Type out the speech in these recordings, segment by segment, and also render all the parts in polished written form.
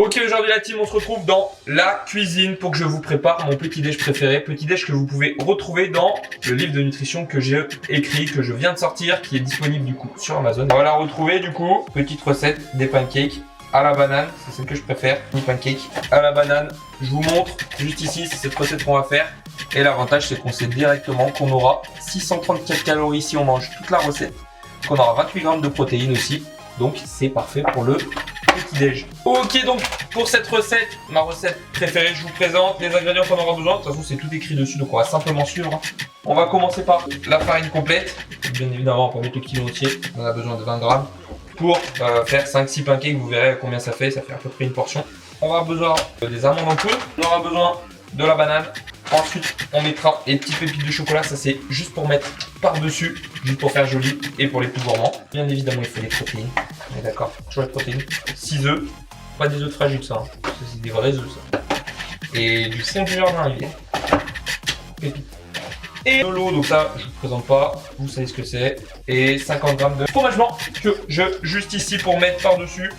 Ok, aujourd'hui la team, on se retrouve dans la cuisine pour que je vous prépare mon petit déj préféré. Petit déj que vous pouvez retrouver dans le livre de nutrition que j'ai écrit, que je viens de sortir, qui est disponible du coup sur Amazon. On va la retrouver du coup, petite recette des pancakes à la banane, c'est celle que je préfère, les pancakes à la banane. Je vous montre juste ici, c'est cette recette qu'on va faire. Et l'avantage c'est qu'on sait directement qu'on aura 634 calories si on mange toute la recette, qu'on aura 28 grammes de protéines aussi. Donc c'est parfait pour le petit déj. Ok, donc pour cette recette, ma recette préférée, je vous présente les ingrédients qu'on aura besoin. De toute façon c'est tout écrit dessus, donc on va simplement suivre. On va commencer par la farine complète. Bien évidemment on peut mettre le kilo entier, on a besoin de 20 grammes pour faire 5-6 pancakes. Vous verrez combien ça fait à peu près une portion. On va avoir besoin des amandes en poudre, on aura besoin de la banane. Ensuite, on mettra les petites pépites de chocolat, ça c'est juste pour mettre par-dessus, juste pour faire joli et pour les plus gourmands. Bien évidemment, il faut les protéines, on est d'accord, toujours les protéines. 6 œufs, pas des œufs fragiles ça, hein. Ça c'est des vrais œufs ça. Et du fond du jardin, il y a pépites. Et de l'eau, donc ça je vous présente pas, vous savez ce que c'est. Et 50 grammes de fromage blanc que je juste ici pour mettre par-dessus.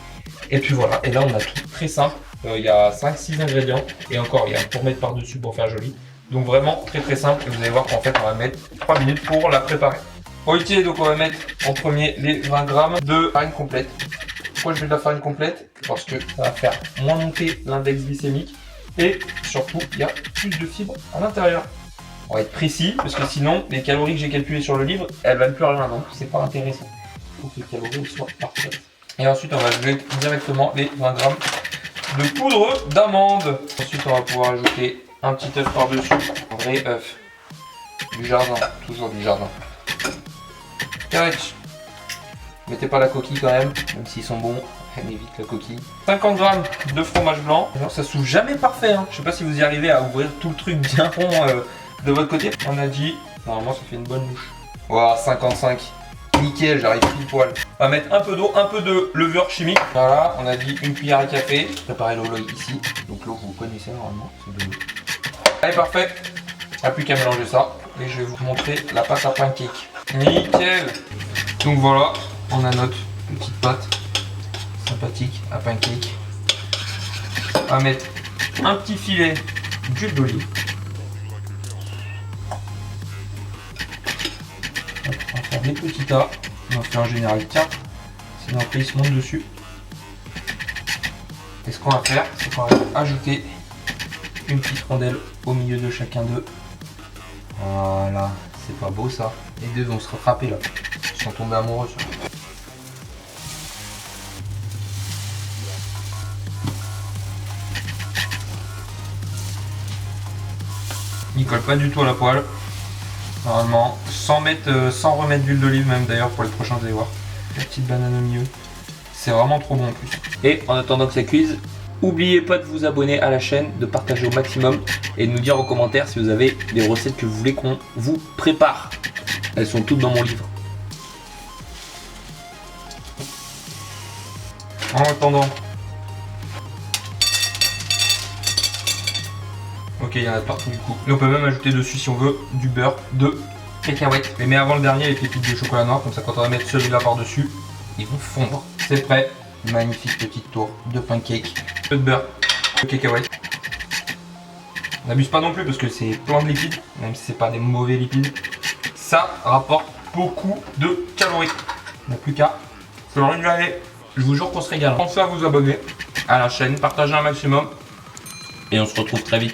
Et puis voilà, et là on a tout très simple. Il y a 5-6 ingrédients et encore il y a pour mettre par dessus pour faire joli. Donc vraiment très simple et vous allez voir qu'en fait on va mettre 3 minutes pour la préparer. Ok, donc on va mettre en premier les 20 grammes de farine complète. Pourquoi je mets de la farine complète? Parce que ça va faire moins monter l'index glycémique et surtout il y a plus de fibres à l'intérieur. On va être précis parce que sinon les calories que j'ai calculées sur le livre elles valent plus rien, donc c'est pas intéressant. Il faut que les calories soient parfaites. Et ensuite on va ajouter directement les 20 grammes de poudre d'amande. Ensuite on va pouvoir ajouter un petit œuf par dessus, un vrai œuf du jardin, toujours du jardin. Tac. Mettez pas la coquille quand même s'ils sont bons, on évite la coquille. 50 grammes de fromage blanc. Alors ça s'ouvre jamais parfait, hein. Je sais pas si vous y arrivez à ouvrir tout le truc bien rond de votre côté. On a dit, normalement ça fait une bonne bouche. Voilà, 55. Nickel, j'arrive pile poil. On va mettre un peu d'eau, un peu de levure chimique. Voilà, on a dit une cuillère à café. Préparez l'eau ici. Donc l'eau, vous connaissez normalement, c'est de l'eau. Allez, parfait. Il n'y a plus qu'à mélanger ça. Et je vais vous montrer la pâte à pancake. Nickel. Donc voilà, on a notre petite pâte sympathique à pancake. On va mettre un petit filet d'huile d'olive. On va faire des petits tas, on en fait en général 4, sinon après ils se montent dessus. Et ce qu'on va faire, c'est qu'on va ajouter une petite rondelle au milieu de chacun d'eux. Voilà, c'est pas beau ça. Les deux vont se rattraper là, ils sont tombés amoureux. Ils collent pas du tout à la poêle. Normalement, sans remettre d'huile d'olive même d'ailleurs pour les prochains, vous allez voir. La petite banane au milieu. C'est vraiment trop bon en plus. Et en attendant que ça cuise, n'oubliez pas de vous abonner à la chaîne, de partager au maximum et de nous dire en commentaire si vous avez des recettes que vous voulez qu'on vous prépare. Elles sont toutes dans mon livre. En attendant. Ok, il y en a partout du coup. Et on peut même ajouter dessus si on veut du beurre de cacahuète. Mais avant le dernier, les pépites de chocolat noir, comme ça quand on va mettre celui-là par-dessus, ils vont fondre. C'est prêt. Magnifique petite tour de pancake. Peu de beurre de cacahuète. On n'abuse pas non plus parce que c'est plein de lipides, même si c'est pas des mauvais lipides. Ça rapporte beaucoup de calories. Il n'y a plus qu'à se le régaler. Je vous jure qu'on se régale. Pensez à vous abonner à la chaîne, partagez un maximum. Et on se retrouve très vite